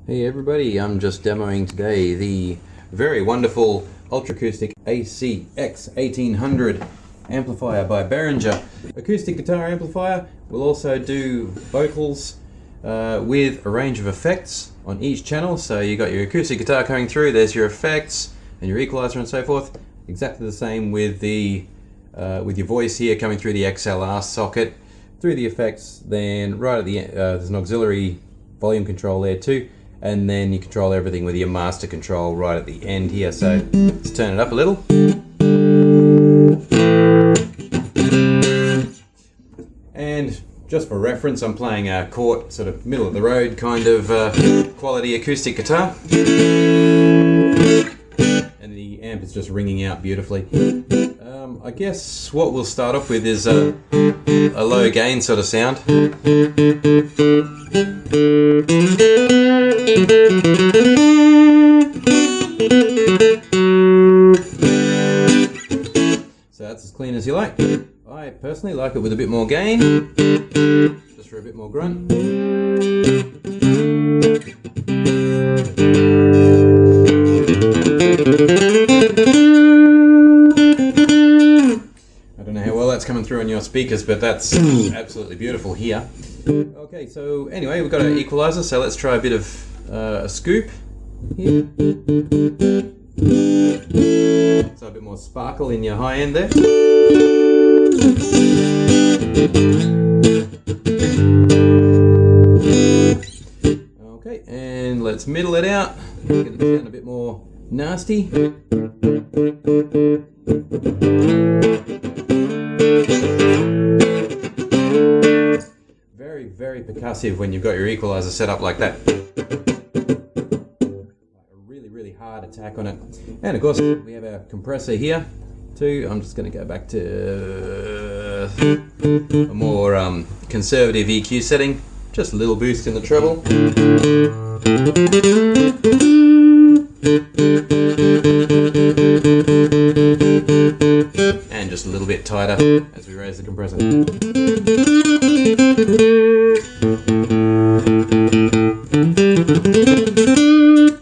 Hey everybody, I'm just demoing today the very wonderful ultra-acoustic ACX1800 amplifier by Behringer. Acoustic guitar amplifier. Will also do vocals with a range of effects on each channel. So you got your acoustic guitar coming through, there's your effects and your equalizer and so forth. Exactly the same with the with your voice here coming through the XLR socket, through the effects, then right at the end there's an auxiliary volume control there too. And then you control everything with your master control right at the end here. So let's turn it up a little. And just for reference, I'm playing a Cort, sort of middle of the road kind of quality acoustic guitar. And the amp is just ringing out beautifully. I guess what we'll start off with is a low gain sort of sound. So that's as clean as you like. I personally like it with a bit more gain, just for a bit more grunt. I don't know how well that's coming through on your speakers, but that's absolutely beautiful here. Okay, so anyway, we've got an equalizer, so let's try a bit of a scoop here. So a bit more sparkle in your high end there. Okay, and let's middle it out. Get it sound a bit more nasty. Very percussive when you've got your equalizer set up like that. A really hard attack on it. And of course we have our compressor here too. I'm just going to go back to a more conservative EQ setting. Just a little boost in the treble. And just a little bit tighter as we raise the compressor.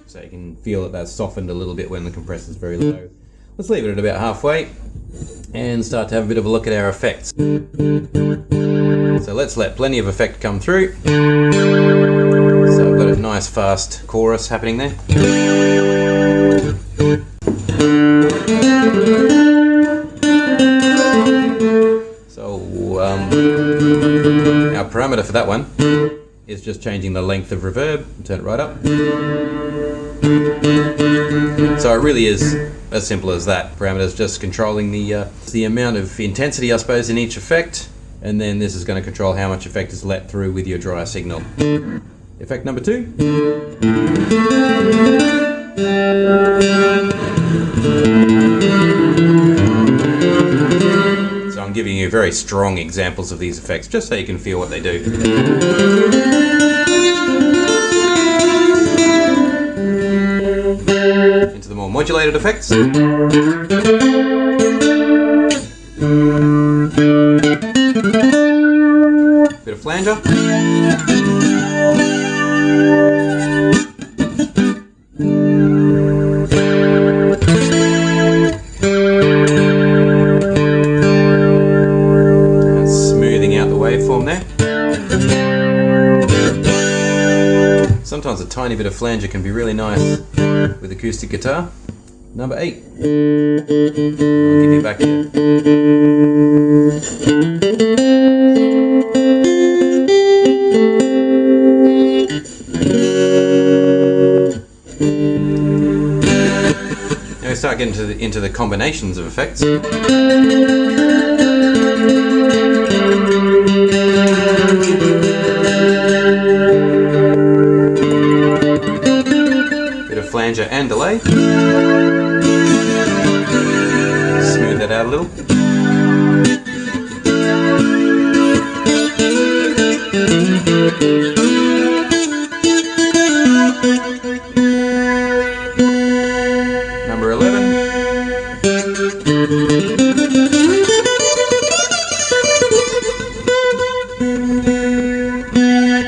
So you can feel that that's softened a little bit when the compressor is very low. Let's leave it at about halfway and start to have a bit of a look at our effects. So let's let plenty of effect come through. So I've got a nice fast chorus happening there. So our parameter for that one is just changing the length of reverb. Turn it right up. So it really is as simple as that. Parameters just controlling the amount of intensity, I suppose, in each effect, and then this is going to control how much effect is let through with your dry signal. Effect number 2. So I'm giving you very strong examples of these effects, just so you can feel what they do. Into the more modulated effects. Bit of flanger. Smoothing out the waveform there. Sometimes a tiny bit of flanger can be really nice with acoustic guitar. Number 8. I'll give you back here. Now we start getting into the combinations of effects. Flanger and delay. Smooth that out a little. Number 11.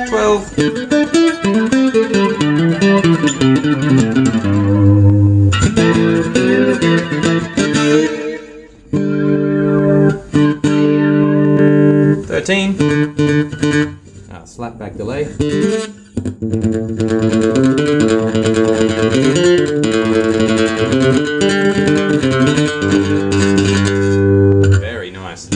12. cutback delay. Very nice.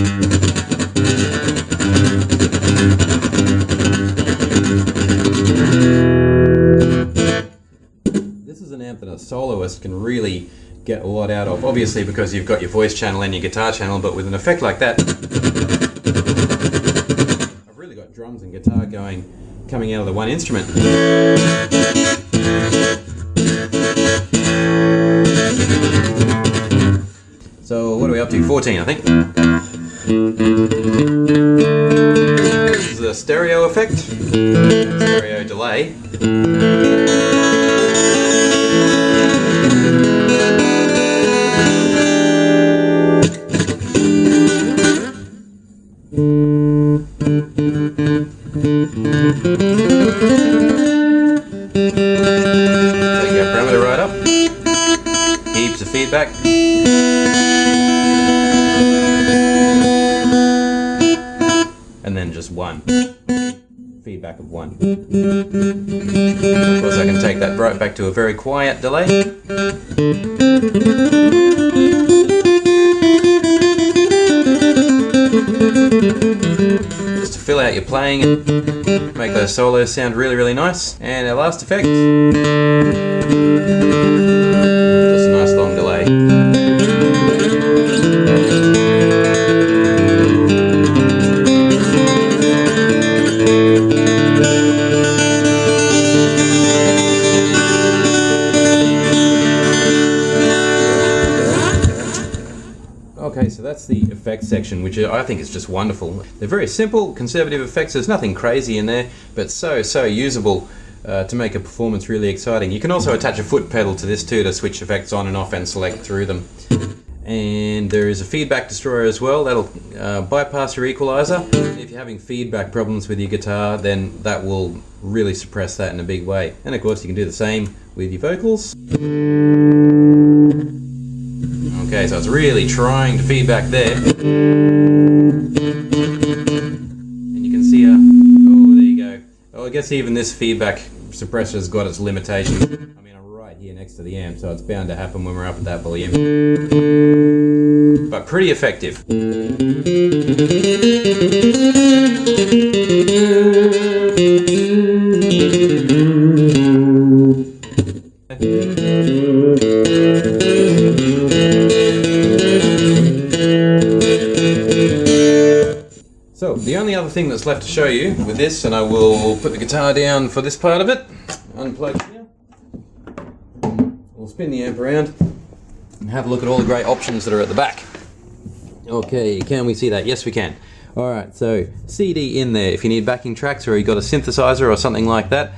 This is an amp that a soloist can really get a lot out of, obviously because you've got your voice channel and your guitar channel, but with an effect like that, I've really got drums and guitar coming out of the one instrument. So what are we up to? 14, I think. This is a stereo effect, stereo delay. Take your parameter right up. Heaps of feedback. And then just one. Feedback of one. Of course I can take that right back to a very quiet delay. Just to fill out your playing and make those solos sound really, really nice. And our last effect, just a nice long delay. Okay, so that's the effects section, which I think is just wonderful. They're very simple, conservative effects. There's nothing crazy in there, but so usable to make a performance really exciting. You can also attach a foot pedal to this too to switch effects on and off and select through them. And there is a feedback destroyer as well. That'll bypass your equalizer. If you're having feedback problems with your guitar, then that will really suppress that in a big way. And of course you can do the same with your vocals. Okay, so it's really trying to feedback there. And you can see, oh, there you go. Oh, I guess even this feedback suppressor's got its limitations. I mean, I'm right here next to the amp, so it's bound to happen when we're up at that volume. But pretty effective. So the only other thing that's left to show you with this, and I will put the guitar down for this part of it, unplug here, we'll spin the amp around and have a look at all the great options that are at the back. Okay, can we see that? Yes we can. Alright, so CD in there if you need backing tracks or you've got a synthesizer or something like that.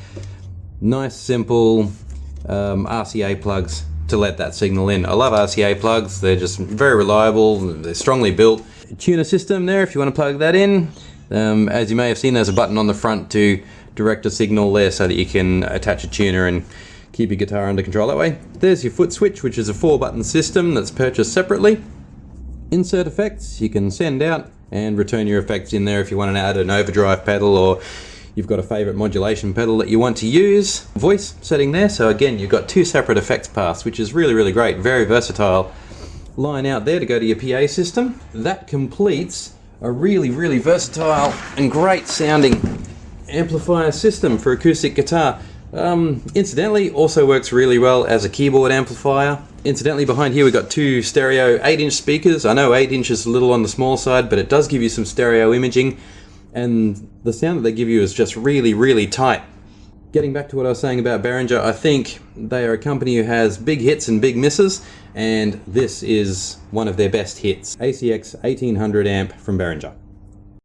Nice simple RCA plugs to let that signal in. I love RCA plugs, they're just very reliable, they're strongly built. Tuner system there if you want to plug that in. As you may have seen, there's a button on the front to direct a signal there so that you can attach a tuner and keep your guitar under control that way. There's your foot switch, which is a 4-button system that's purchased separately. Insert effects, you can send out and return your effects in there if you want to add an overdrive pedal or you've got a favorite modulation pedal that you want to use. Voice setting there, so again you've got 2 separate effects paths, which is really, really great, very versatile. Line out there to go to your PA system. That completes a really, really versatile and great sounding amplifier system for acoustic guitar. Incidentally, also works really well as a keyboard amplifier. Incidentally, behind here we've got 2 stereo 8-inch speakers. I know 8 inch is a little on the small side, but it does give you some stereo imaging, and the sound that they give you is just really, really tight. Getting back to what I was saying about Behringer, I think they are a company who has big hits and big misses, and this is one of their best hits. ACX1800 amp from Behringer.